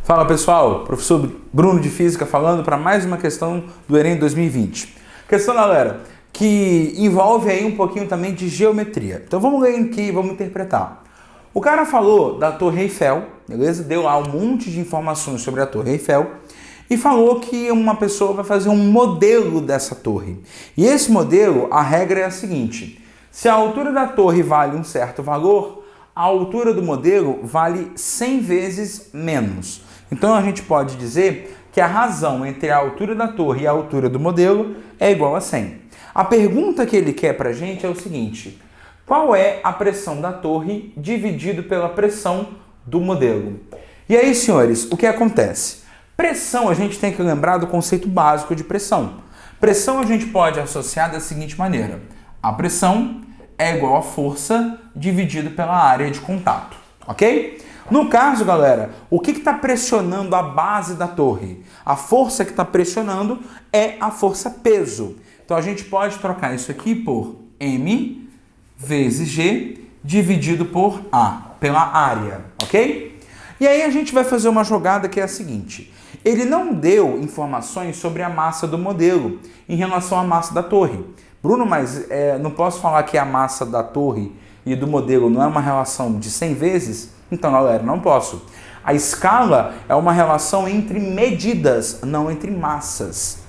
Fala pessoal, professor Bruno de Física falando para mais uma questão do Enem 2020. Questão, galera, que envolve aí um pouquinho também de geometria. Então vamos ler aqui e vamos interpretar. O cara falou da Torre Eiffel, beleza? Deu lá um monte de informações sobre a Torre Eiffel e falou que uma pessoa vai fazer um modelo dessa torre. E esse modelo, a regra é a seguinte: se a altura da torre vale um certo valor, a altura do modelo vale 100 vezes menos. Então a gente pode dizer que a razão entre a altura da torre e a altura do modelo é igual a 100. A pergunta que ele quer pra gente é o seguinte: qual é a pressão da torre dividido pela pressão do modelo? E aí, senhores, o que acontece? Pressão, a gente tem que lembrar do conceito básico de pressão. Pressão a gente pode associar da seguinte maneira: a pressão é igual a força dividido pela área de contato, ok? No caso, galera, o que está pressionando a base da torre? A força que está pressionando é a força peso. Então a gente pode trocar isso aqui por M vezes G dividido por A, pela área, ok? E aí a gente vai fazer uma jogada que é a seguinte: ele não deu informações sobre a massa do modelo em relação à massa da torre. Bruno, mas não posso falar que a massa da torre e do modelo não é uma relação de 100 vezes? Então, galera, não posso. A escala é uma relação entre medidas, não entre massas.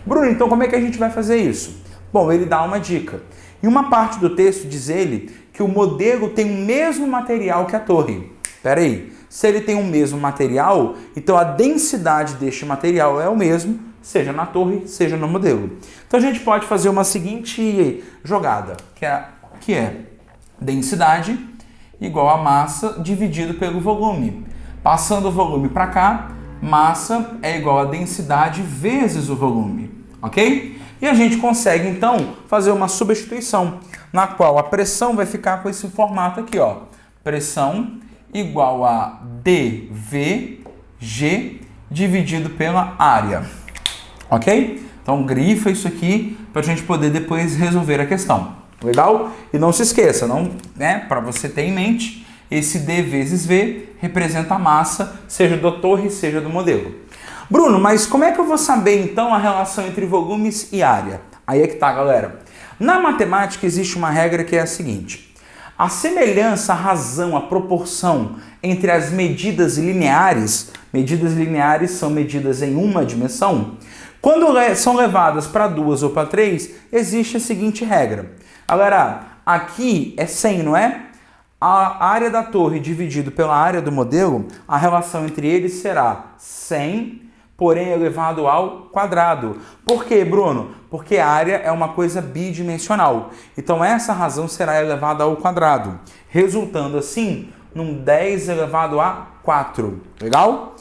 Bruno, então como é que a gente vai fazer isso? Bom, ele dá uma dica. Em uma parte do texto diz ele que o modelo tem o mesmo material que a torre. Espera aí, se ele tem o mesmo material, então a densidade deste material é o mesmo, seja na torre, seja no modelo. Então a gente pode fazer uma seguinte jogada, que é densidade igual a massa dividido pelo volume. Passando o volume para cá, massa é igual a densidade vezes o volume, ok? E a gente consegue, então, fazer uma substituição, na qual a pressão vai ficar com esse formato aqui, ó. Pressão igual a dVg dividido pela área, ok? Então, grifa isso aqui para a gente poder depois resolver a questão. Legal? E não se esqueça, para você ter em mente, esse D vezes V representa a massa, seja da torre, seja do modelo. Bruno, mas como é que eu vou saber, então, a relação entre volumes e área? Aí é que tá, galera. Na matemática existe uma regra que é a seguinte: a semelhança, a razão, a proporção entre as medidas lineares são medidas em uma dimensão, quando são levadas para duas ou para três, existe a seguinte regra. Galera, aqui é 100, não é? A área da torre dividido pela área do modelo, a relação entre eles será 100, porém elevado ao quadrado. Por quê, Bruno? Porque a área é uma coisa bidimensional. Então essa razão será elevada ao quadrado, resultando assim num 10 elevado a 4. Legal?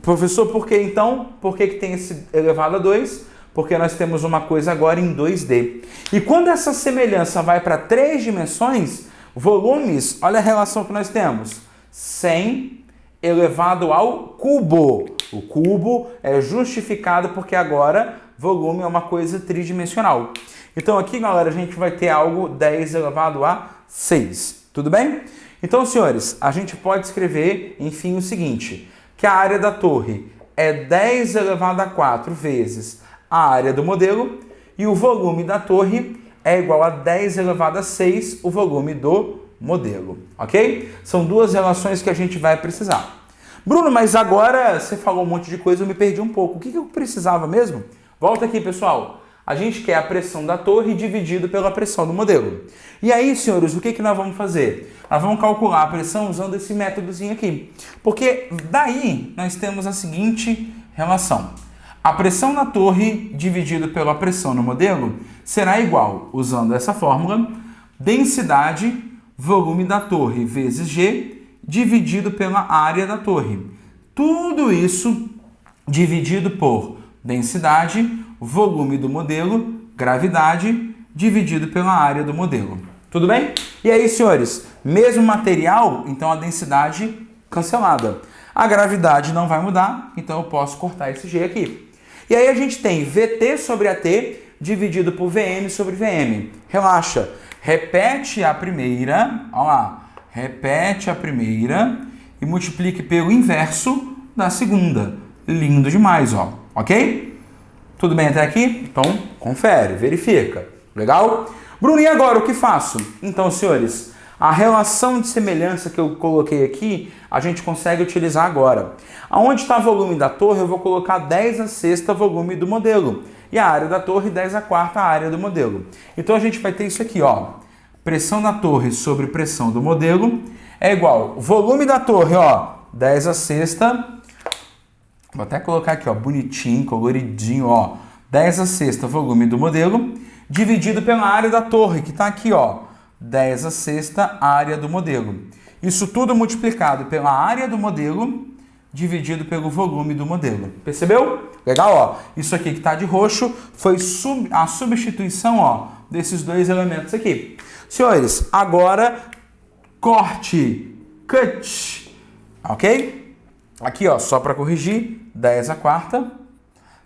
Professor, por que então? Por que tem esse elevado a 2? Porque nós temos uma coisa agora em 2D. E quando essa semelhança vai para 3 dimensões, volumes, olha a relação que nós temos: 100 elevado ao cubo. O cubo é justificado porque agora volume é uma coisa tridimensional. Então aqui, galera, a gente vai ter algo 10 elevado a 6. Tudo bem? Então, senhores, a gente pode escrever, enfim, o seguinte: que a área da torre é 10 elevado a 4 vezes a área do modelo, e o volume da torre é igual a 10 elevado a 6, o volume do modelo, ok? São duas relações que a gente vai precisar. Bruno, mas agora você falou um monte de coisa, eu me perdi um pouco. O que eu precisava mesmo? Volta aqui, pessoal. A gente quer a pressão da torre dividido pela pressão do modelo. E aí, senhores, o que nós vamos fazer? Nós vamos calcular a pressão usando esse métodozinho aqui. Porque daí nós temos a seguinte relação: a pressão na torre dividido pela pressão no modelo será igual, usando essa fórmula, densidade volume da torre vezes G dividido pela área da torre. Tudo isso dividido por densidade, volume do modelo, gravidade, dividido pela área do modelo. Tudo bem? E aí, senhores, mesmo material, então a densidade cancelada. A gravidade não vai mudar, então eu posso cortar esse G aqui. E aí a gente tem VT sobre AT dividido por VM sobre VM. Relaxa, repete a primeira, olha lá, repete a primeira e multiplique pelo inverso da segunda. Lindo demais, ó. Ok? Tudo bem até aqui? Então, confere, verifica. Legal? Bruno, e agora o que faço? Então, senhores, a relação de semelhança que eu coloquei aqui, a gente consegue utilizar agora. Aonde está o volume da torre, eu vou colocar 10 a sexta volume do modelo. E a área da torre, 10 a quarta área do modelo. Então, a gente vai ter isso aqui, ó. Pressão da torre sobre pressão do modelo é igual volume da torre, ó, 10 a sexta. Vou até colocar aqui, ó, bonitinho, coloridinho, ó. 10 a sexta volume do modelo, dividido pela área da torre, que está aqui, ó. 10 a sexta área do modelo. Isso tudo multiplicado pela área do modelo, dividido pelo volume do modelo. Percebeu? Legal, ó. Isso aqui que está de roxo foi a substituição, ó, desses dois elementos aqui. Senhores, agora corte, cut, ok? Aqui, ó, só para corrigir, 10 a quarta.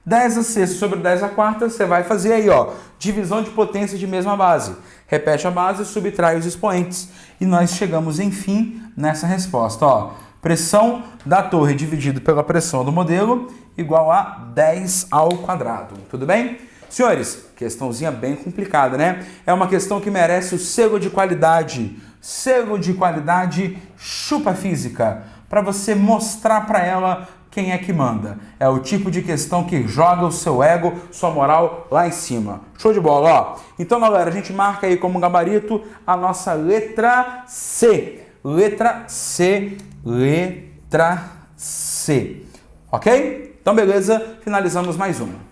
10 a sexta sobre 10 a quarta, você vai fazer aí, ó, divisão de potência de mesma base. Repete a base, subtrai os expoentes. E nós chegamos, enfim, nessa resposta, ó. Pressão da torre dividido pela pressão do modelo igual a 10 ao quadrado. Tudo bem? Senhores, questãozinha bem complicada, né? É uma questão que merece o selo de qualidade. Selo de qualidade Chupa Física. Para você mostrar para ela quem é que manda. É o tipo de questão que joga o seu ego, sua moral lá em cima. Show de bola, ó. Então, galera, a gente marca aí como gabarito a nossa letra C. Letra C. Letra C. Ok? Então, beleza. Finalizamos mais uma.